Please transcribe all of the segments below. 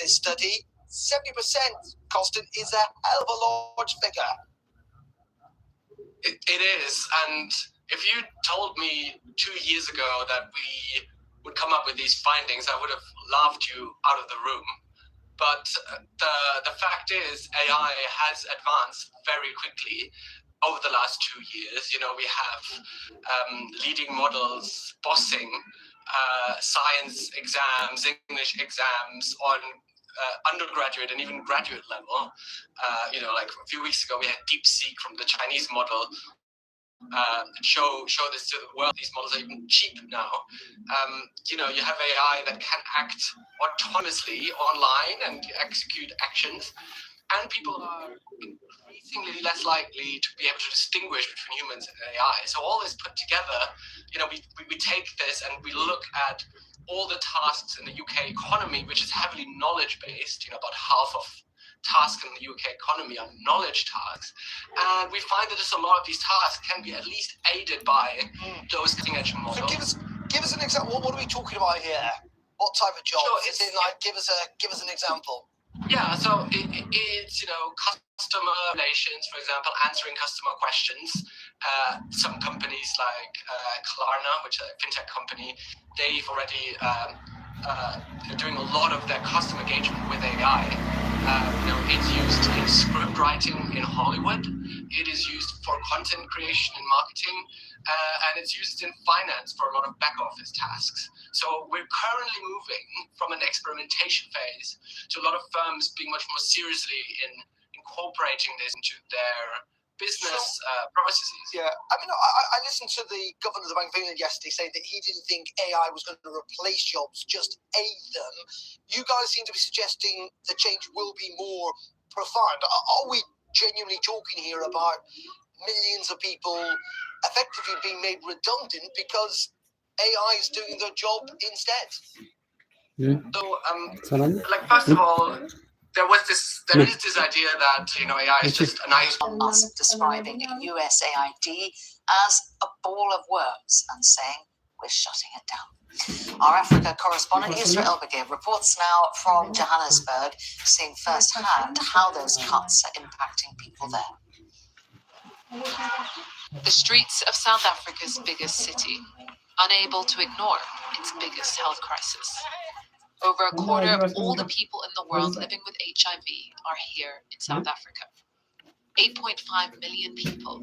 this study, 70% costed is a hell of a large figure. It is, and if you told me 2 years ago that we would come up with these findings, I would have laughed you out of the room. But the fact is, AI has advanced very quickly over the last 2 years. You know, we have leading models bossing science exams, English exams on undergraduate and even graduate level. You know, like a few weeks ago, we had DeepSeek from the Chinese model show this to the world. These models are even cheap now. You know, you have AI that can act autonomously online and execute actions, and people are increasingly less likely to be able to distinguish between humans and AI. So all this put together, you know, we take this and we look at all the tasks in the UK economy, which is heavily knowledge-based. You know, about half of tasks in the UK economy are knowledge tasks, and we find that a lot of these tasks can be at least aided by those cutting-edge models. So give us an example. What are we talking about here? What type of jobs? Sure, Is it like give us an example? Yeah, so it's, you know, customer relations, for example, answering customer questions. Some companies like Klarna, which is a fintech company, they've already they're doing a lot of their customer engagement with AI. You know, it's used in script writing in Hollywood. It is used for content creation and marketing, and it's used in finance for a lot of back office tasks. So we're currently moving from an experimentation phase to a lot of firms being much more seriously in incorporating this into their business processes. Yeah, I mean, I listened to the governor of the Bank of England yesterday say that he didn't think AI was going to replace jobs, just aid them. You guys seem to be suggesting the change will be more profound. Are we genuinely talking here about millions of people effectively being made redundant because AI is doing their job instead? So, like, first of all, there is this idea that, you know, AI is just a nice... Musk describing USAID as a ball of worms and saying we're shutting it down. Our Africa correspondent Yusra Elbagir reports now from Johannesburg, seeing firsthand how those cuts are impacting people there. The streets of South Africa's biggest city, unable to ignore its biggest health crisis. Over a quarter of all the people in the world living with HIV are here in South Africa. 8.5 million people,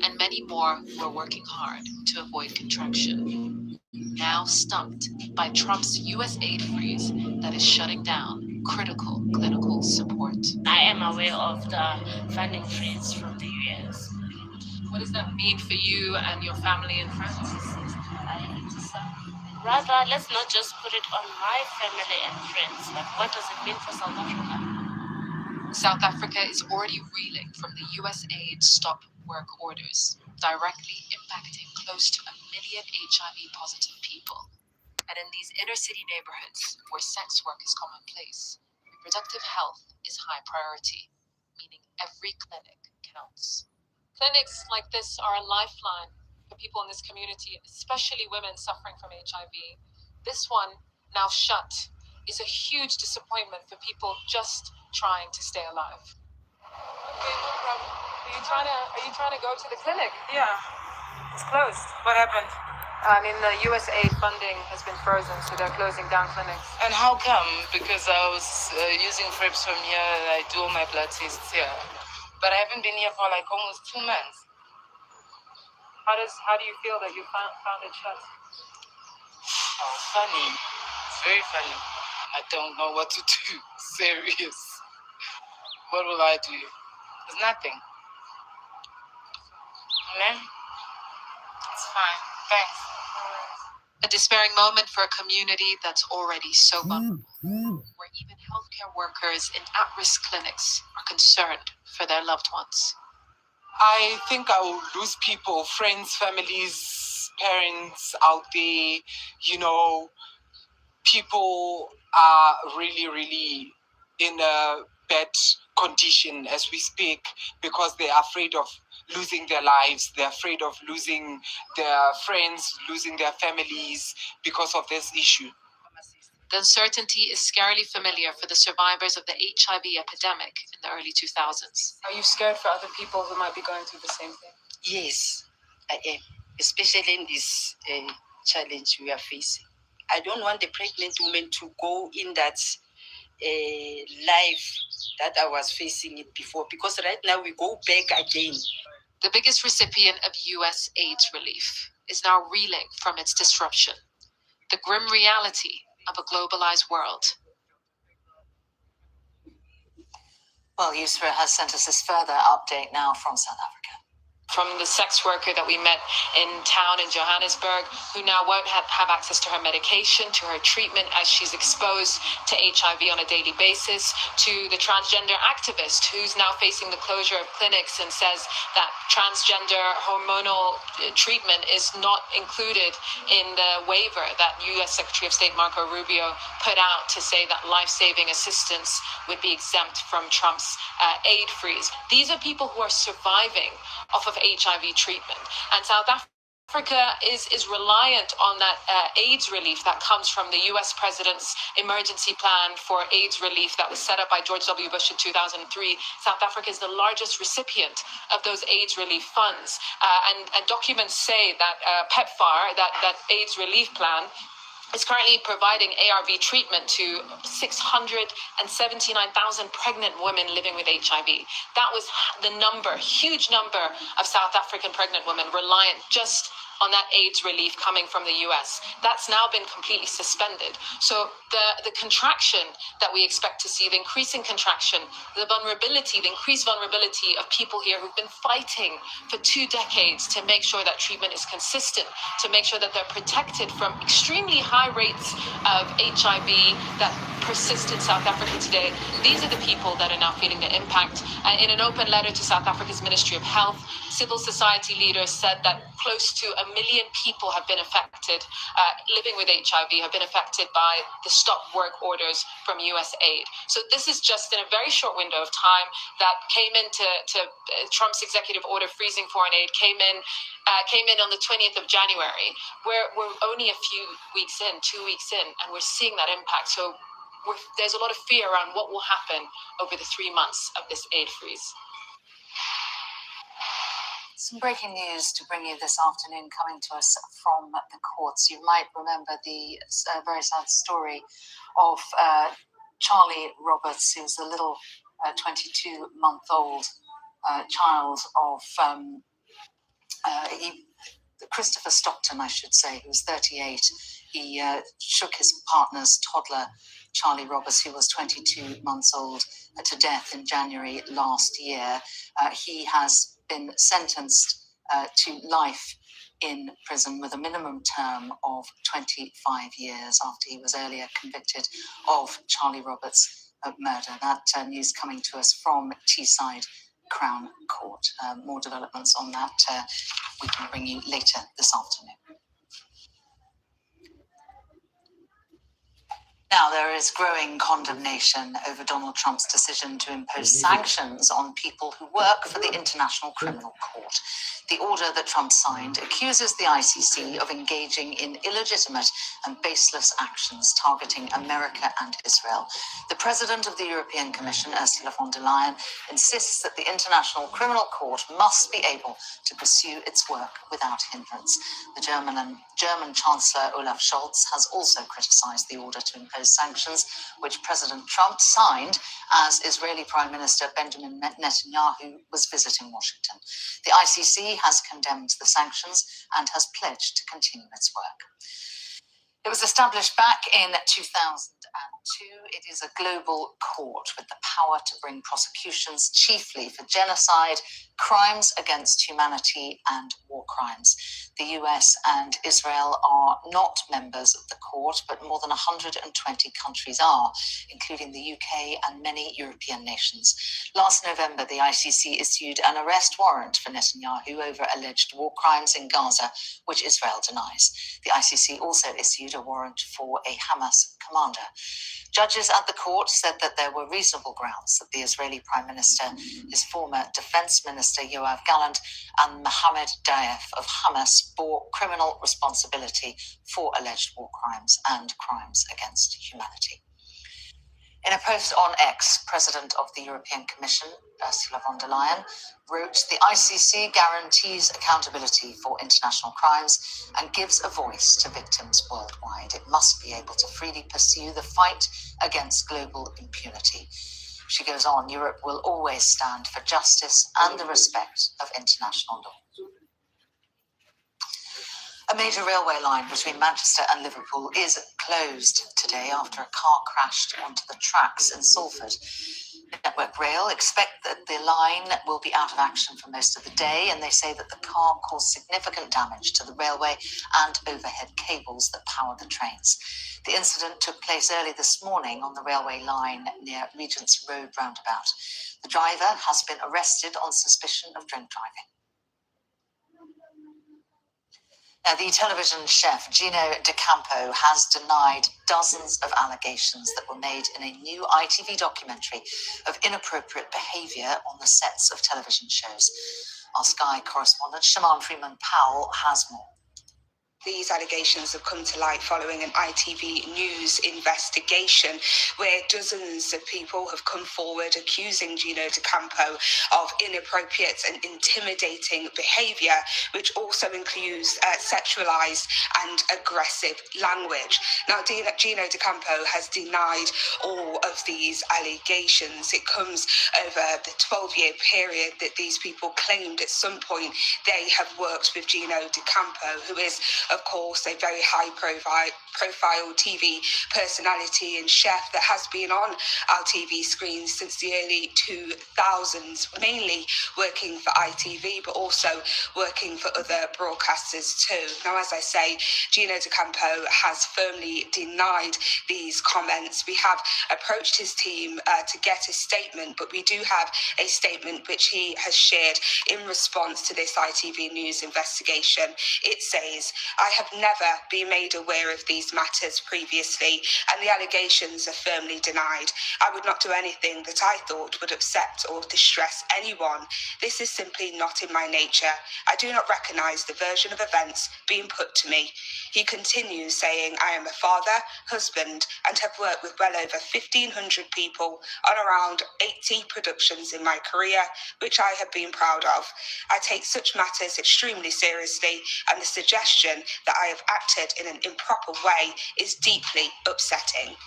and many more who are working hard to avoid contraction. Now stumped by Trump's US aid freeze that is shutting down critical clinical support. I am aware of the funding freeze from the US. What does that mean for you and your family and friends? Rather, let's not just put it on my family and friends, but what does it mean for South Africa? South Africa is already reeling from the US aid stop work orders, directly impacting close to 1 million HIV-positive people. And in these inner-city neighborhoods where sex work is commonplace, reproductive health is high priority, meaning every clinic counts. Clinics like this are a lifeline for people in this community, especially women suffering from HIV. This one, now shut, is a huge disappointment for people just trying to stay alive. Okay, no problem. Are you trying to go to the clinic? Yeah, it's closed. What happened? I mean, the USAID funding has been frozen, so they're closing down clinics. And how come? Because I was using PrEPs from here, I do all my blood tests here. But I haven't been here for like almost 2 months. How do you feel that you found it shut? Oh, funny. It's very funny. I don't know what to do. Serious. What will I do? There's nothing. Amen? It's fine. Thanks. A despairing moment for a community that's already so vulnerable, where even healthcare workers in at-risk clinics are concerned for their loved ones. I think I will lose people, friends, families, parents out there. You know, people are really, really in a bad condition as we speak because they are afraid of losing their lives. They're afraid of losing their friends, losing their families because of this issue. The uncertainty is scarily familiar for the survivors of the HIV epidemic in the early 2000s. Are you scared for other people who might be going through the same thing? Yes, I am, especially in this challenge we are facing. I don't want the pregnant woman to go in that life that I was facing it before, because right now we go back again. The biggest recipient of US AIDS relief is now reeling from its disruption. The grim reality of a globalized world. Well, Yusra has sent us this further update now from South Africa. From the sex worker that we met in town in Johannesburg, who now won't have access to her medication, to her treatment as she's exposed to HIV on a daily basis, to the transgender activist who's now facing the closure of clinics and says that transgender hormonal treatment is not included in the waiver that U.S. Secretary of State Marco Rubio put out to say that life-saving assistance would be exempt from Trump's aid freeze. These are people who are surviving off of HIV treatment. And South Africa is reliant on that AIDS relief that comes from the US President's emergency plan for AIDS relief that was set up by George W. Bush in 2003. South Africa is the largest recipient of those AIDS relief funds. And documents say that PEPFAR, that AIDS relief plan, is currently providing ARV treatment to 679,000 pregnant women living with HIV. That was the number, huge number of South African pregnant women reliant just on that AIDS relief coming from the US. That's now been completely suspended. So the contraction that we expect to see, the increasing contraction, the vulnerability, the increased vulnerability of people here who've been fighting for 2 decades to make sure that treatment is consistent, to make sure that they're protected from extremely high rates of HIV that persist in South Africa today. These are the people that are now feeling the impact. In an open letter to South Africa's Ministry of Health, civil society leaders said that close to 1 million people have been affected, living with HIV, have been affected by the stop work orders from US aid. So this is just in a very short window of time that came into Trump's executive order freezing foreign aid, came in on the 20th of January. We're only a few weeks in, 2 weeks in, and we're seeing that impact. So there's a lot of fear around what will happen over the 3 months of this aid freeze. Some breaking news to bring you this afternoon coming to us from the courts. You might remember the very sad story of Charlie Roberts, who's a little 22-month-old child of Christopher Stockton, I should say, who was 38. He shook his partner's toddler, Charlie Roberts, who was 22 months old, to death in January last year. He has been sentenced to life in prison with a minimum term of 25 years after he was earlier convicted of Charlie Roberts' murder. That news coming to us from Teesside Crown Court. More developments on that we can bring you later this afternoon. Now, there is growing condemnation over Donald Trump's decision to impose sanctions on people who work for the International Criminal Court. The order that Trump signed accuses the ICC of engaging in illegitimate and baseless actions targeting America and Israel. The president of the European Commission, Ursula von der Leyen, insists that the International Criminal Court must be able to pursue its work without hindrance. The German Chancellor Olaf Scholz has also criticized the order to impose sanctions, which President Trump signed as Israeli Prime Minister Benjamin Netanyahu was visiting Washington. The ICC has condemned the sanctions and has pledged to continue its work. It was established back in 2002. It is a global court with the power to bring prosecutions chiefly for genocide, crimes against humanity, and war crimes. The US and Israel are not members of the court, but more than 120 countries are, including the UK and many European nations. Last November, the ICC issued an arrest warrant for Netanyahu over alleged war crimes in Gaza, which Israel denies. The ICC also issued a warrant for a Hamas commander. Judges at the court said that there were reasonable grounds that the Israeli Prime Minister, his former Defense Minister Yoav Gallant, and Mohammed Daif of Hamas bore criminal responsibility for alleged war crimes and crimes against humanity. In a post on X, President of the European Commission, Ursula von der Leyen, wrote, "The ICC guarantees accountability for international crimes and gives a voice to victims worldwide. It must be able to freely pursue the fight against global impunity." She goes on, "Europe will always stand for justice and the respect of international law." A major railway line between Manchester and Liverpool is closed today after a car crashed onto the tracks in Salford. Network Rail expect that the line will be out of action for most of the day, and they say that the car caused significant damage to the railway and overhead cables that power the trains. The incident took place early this morning on the railway line near Regent's Road roundabout. The driver has been arrested on suspicion of drink driving. Now, the television chef Gino D'Acampo has denied dozens of allegations that were made in a new ITV documentary of inappropriate behaviour on the sets of television shows. Our Sky correspondent Shaman Freeman-Powell has more. These allegations have come to light following an ITV News investigation where dozens of people have come forward accusing Gino D'Acampo of inappropriate and intimidating behaviour, which also includes sexualised and aggressive language. Now, Gino D'Acampo has denied all of these allegations. It comes over the 12-year period that these people claimed at some point they have worked with Gino D'Acampo, who is, of course, a very high-profile TV personality and chef that has been on our TV screens since the early 2000s, mainly working for ITV, but also working for other broadcasters too. Now, as I say, Gino D'Acampo has firmly denied these comments. We have approached his team to get a statement, but we do have a statement which he has shared in response to this ITV News investigation. It says, "I have never been made aware of these matters previously, and the allegations are firmly denied. I would not do anything that I thought would upset or distress anyone. This is simply not in my nature. I do not recognise the version of events being put to me." He continues saying, "I am a father, husband, and have worked with well over 1,500 people on around 80 productions in my career, which I have been proud of. I take such matters extremely seriously, and the suggestion that I have acted in an improper way is deeply upsetting."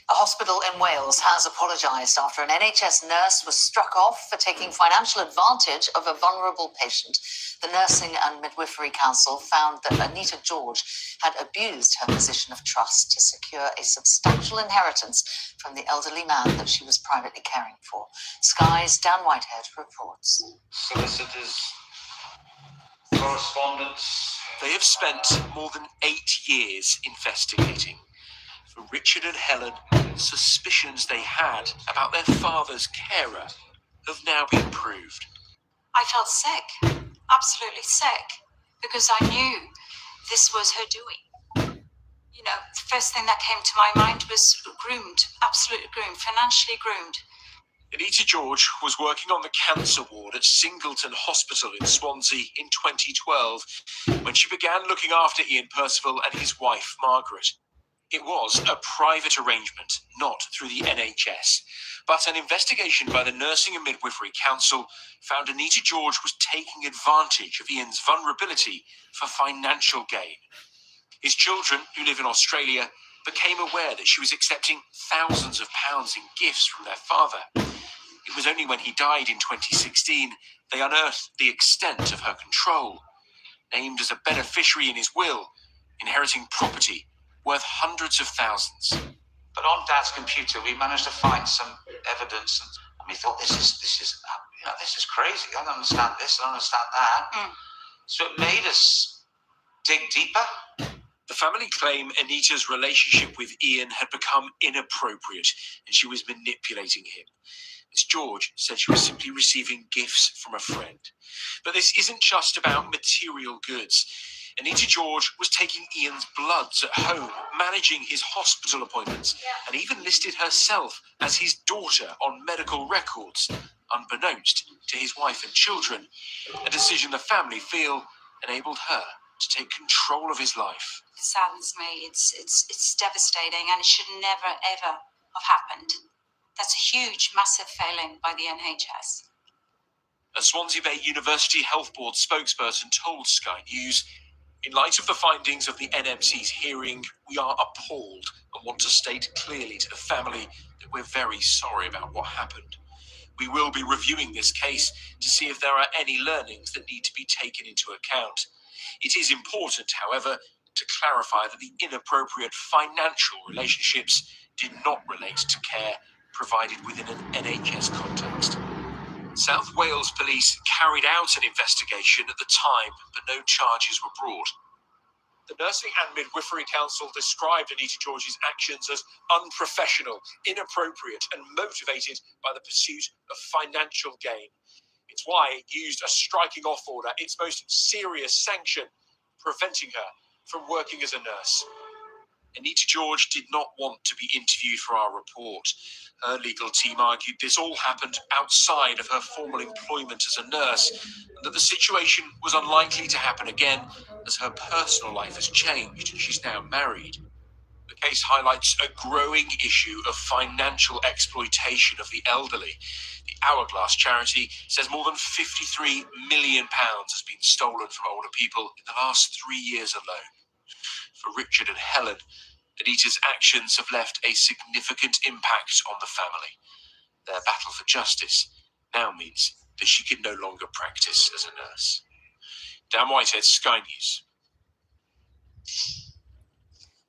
A hospital in Wales has apologised after an NHS nurse was struck off for taking financial advantage of a vulnerable patient. The Nursing and Midwifery Council found that Anita George had abused her position of trust to secure a substantial inheritance from the elderly man that she was privately caring for. Sky's Dan Whitehead reports. Solicitors, correspondence. They have spent more than 8 years investigating. For Richard and Helen, suspicions they had about their father's carer have now been proved. I felt sick, absolutely sick, because I knew this was her doing. You know, the first thing that came to my mind was groomed, absolutely groomed, financially groomed. Anita George was working on the cancer ward at Singleton Hospital in Swansea in 2012 when she began looking after Ian Percival and his wife, Margaret. It was a private arrangement, not through the NHS, but an investigation by the Nursing and Midwifery Council found Anita George was taking advantage of Ian's vulnerability for financial gain. His children, who live in Australia, became aware that she was accepting thousands of pounds in gifts from their father. It was only when he died in 2016 they unearthed the extent of her control. Named as a beneficiary in his will, inheriting property worth hundreds of thousands. But on Dad's computer, we managed to find some evidence, and we thought, this is crazy. I don't understand this. I don't understand that. So it made us dig deeper. The family claim Anita's relationship with Ian had become inappropriate, and she was manipulating him. Miss George said she was simply receiving gifts from a friend. But this isn't just about material goods. Anita George was taking Ian's bloods at home, managing his hospital appointments, and even listed herself as his daughter on medical records, unbeknownst to his wife and children, a decision the family feel enabled her to take control of his life. It saddens me. It's devastating, and it should never ever have happened. That's a huge, massive failing by the NHS. A Swansea Bay University Health Board spokesperson told Sky News, "In light of the findings of the NMC's hearing, we are appalled and want to state clearly to the family that we're very sorry about what happened. We will be reviewing this case to see if there are any learnings that need to be taken into account. It is important, however, to clarify that the inappropriate financial relationships did not relate to care provided within an NHS context." South Wales police carried out an investigation at the time, but no charges were brought. The Nursing and Midwifery Council described Anita George's actions as unprofessional, inappropriate, and motivated by the pursuit of financial gain. It's why it used a striking off order, its most serious sanction, preventing her from working as a nurse. Anita George did not want to be interviewed for our report. Her legal team argued this all happened outside of her formal employment as a nurse, and that the situation was unlikely to happen again as her personal life has changed and she's now married. The case highlights a growing issue of financial exploitation of the elderly. The Hourglass charity says more than £53 million has been stolen from older people in the last 3 years alone. For Richard and Helen, Anita's actions have left a significant impact on the family. Their battle for justice now means that she can no longer practice as a nurse. Dan Whitehead, Sky News.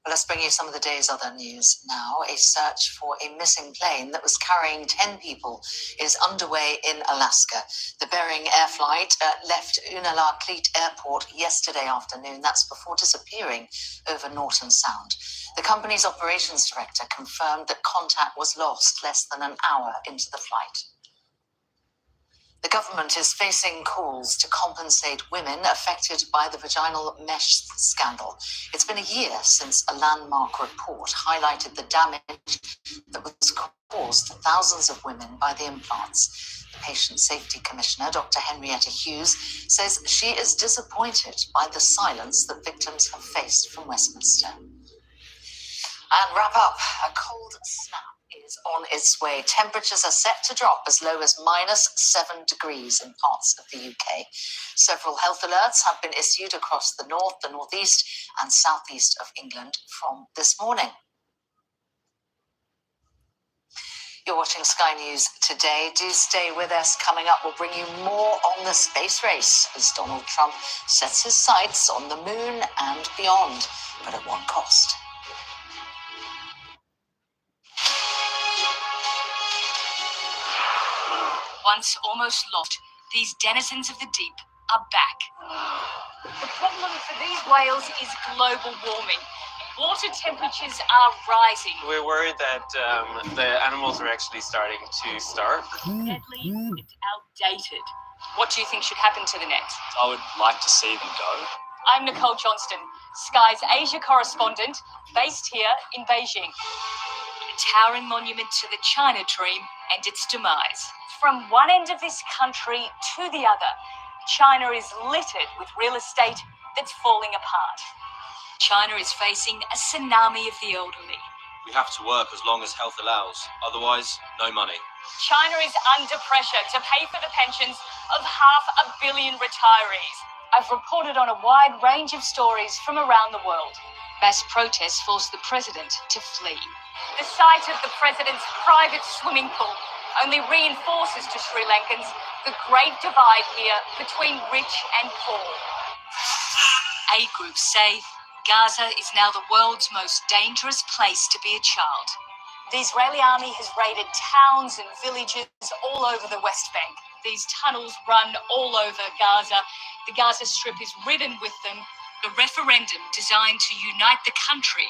Well, let's bring you some of the day's other news now. A search for a missing plane that was carrying 10 people is underway in Alaska. The Bering Air flight left Unalakleet Airport yesterday afternoon. That's before disappearing over Norton Sound. The company's operations director confirmed that contact was lost less than an hour into the flight. The government is facing calls to compensate women affected by the vaginal mesh scandal. It's been a year since a landmark report highlighted the damage that was caused to thousands of women by the implants. The Patient Safety Commissioner, Dr. Henrietta Hughes, says she is disappointed by the silence that victims have faced from Westminster. And wrap up, a cold snap is on its way. Temperatures are set to drop as low as -7 degrees in parts of the UK. Several health alerts have been issued across the north, the northeast and southeast of England from this morning. You're watching Sky News today. Do stay with us. Coming up, we'll bring you more on the space race as Donald Trump sets his sights on the moon and beyond, but at what cost? Once almost lost, these denizens of the deep are back. The problem for these whales is global warming. Water temperatures are rising. We're worried that the animals are actually starting to starve. Deadly, it's outdated. What do you think should happen to the net? I would like to see them go. I'm Nicole Johnston, Sky's Asia correspondent, based here in Beijing. A towering monument to the China dream and its demise. From one end of this country to the other, China is littered with real estate that's falling apart. China is facing a tsunami of the elderly. We have to work as long as health allows. Otherwise, no money. China is under pressure to pay for the pensions of 500 million retirees. I've reported on a wide range of stories from around the world. Mass protests forced the president to flee. The sight of the president's private swimming pool only reinforces to Sri Lankans the great divide here between rich and poor. Aid groups say Gaza is now the world's most dangerous place to be a child. The Israeli army has raided towns and villages all over the West Bank. These tunnels run all over Gaza. The Gaza Strip is ridden with them. A referendum designed to unite the country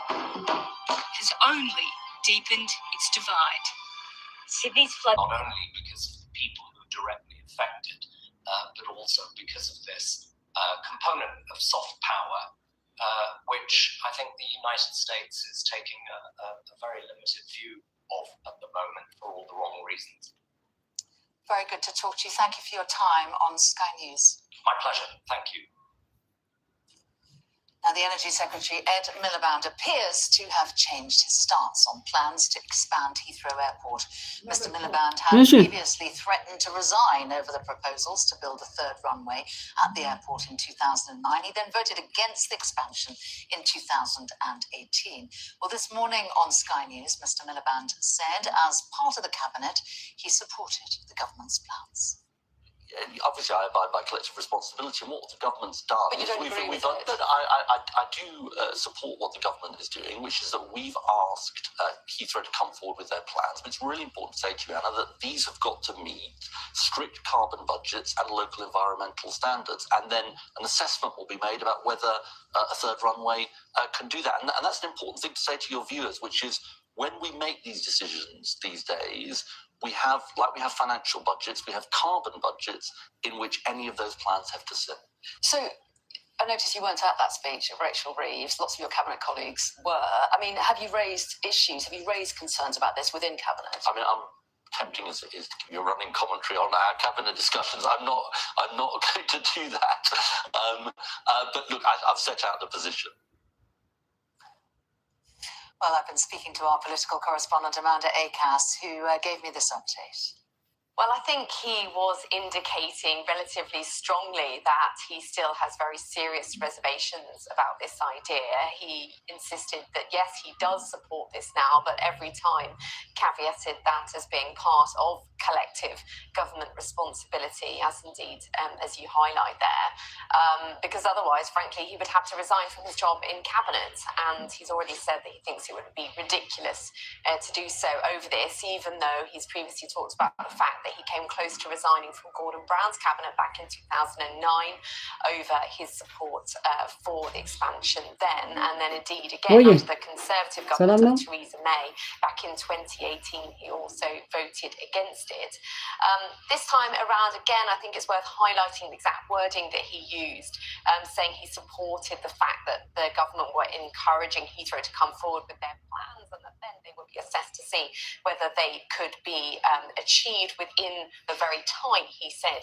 has only deepened its divide. Sydney's flood. Not only because of the people who are directly affected, but also because of this component of soft power, which I think the United States is taking a very limited view of at the moment for all the wrong reasons. Very good to talk to you. Thank you for your time on Sky News. My pleasure. Thank you. Now, the Energy Secretary, Ed Miliband, appears to have changed his stance on plans to expand Heathrow Airport. Mr. Miliband had previously threatened to resign over the proposals to build a third runway at the airport in 2009. He then voted against the expansion in 2018. Well, this morning on Sky News, Mr. Miliband said, as part of the cabinet, he supported the government's plans. Obviously, I abide by collective responsibility, and what the government's done. But you don't agree with it? But I do support what the government is doing, which is that we've asked Heathrow to come forward with their plans. But it's really important to say to you, Anna, that these have got to meet strict carbon budgets and local environmental standards, and then an assessment will be made about whether a third runway can do that. And that's an important thing to say to your viewers, which is when we make these decisions these days, we have financial budgets, we have carbon budgets in which any of those plans have to sit. So, I noticed you weren't at that speech of Rachel Reeves. Lots of your cabinet colleagues were. I mean, have you raised issues? Have you raised concerns about this within cabinet? I mean, I'm tempting as it is to give you a running commentary on our cabinet discussions. I'm not going to do that. But look, I've set out the position. Well, I've been speaking to our political correspondent, Amanda Acas, who gave me this update. Well, I think he was indicating relatively strongly that he still has very serious reservations about this idea. He insisted that, yes, he does support this now, but every time caveated that as being part of collective government responsibility, as indeed, as you highlight there, because otherwise, frankly, he would have to resign from his job in cabinet. And he's already said that he thinks it would be ridiculous to do so over this, even though he's previously talked about the fact that he came close to resigning from Gordon Brown's cabinet back in 2009 over his support for the expansion then, and then indeed again under the Conservative government of Theresa May back in 2018 he also voted against it. This time around again I think it's worth highlighting the exact wording that he used, saying he supported the fact that the government were encouraging Heathrow to come forward with their plans and that then they would be assessed to see whether they could be achieved within the very tight, he said,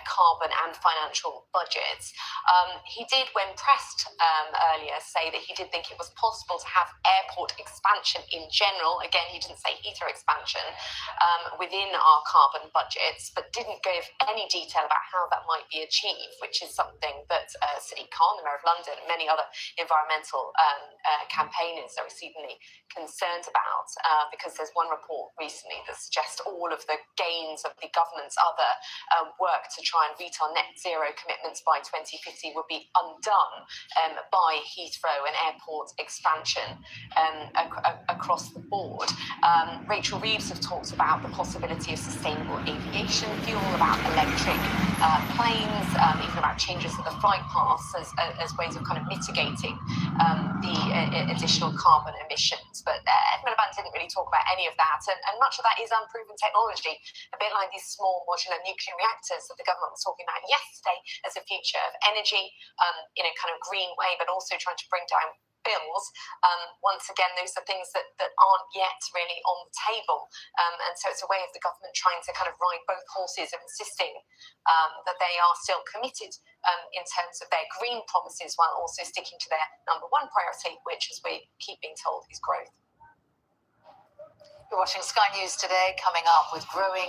carbon and financial budgets. He did, when pressed earlier, say that he did think it was possible to have airport expansion in general. Again, he didn't say Heathrow expansion within our carbon budgets, but didn't give any detail about how that might be achieved, which is something that Sadiq Khan, the Mayor of London, and many other environmental campaigners are exceedingly concerned about, because there's one report recently that suggests all of the gains of the government's other work to try and meet our net zero commitments by 2050 would be undone by Heathrow and airport expansion across the board. Rachel Reeves has talked about the possibility of sustainable aviation fuel, about electric planes, even about changes to the flight paths as ways of kind of mitigating the additional carbon emissions. But Ed Miliband didn't really talk about any of that, and much of that is unproven technology, a bit like these small modular nuclear reactors that the government was talking about yesterday as a future of energy in a kind of green way, but also trying to bring down bills. Once again, those are things that aren't yet really on the table. And so it's a way of the government trying to kind of ride both horses of insisting that they are still committed in terms of their green promises while also sticking to their number one priority, which, as we keep being told, is growth. You're watching Sky News Today, coming up with growing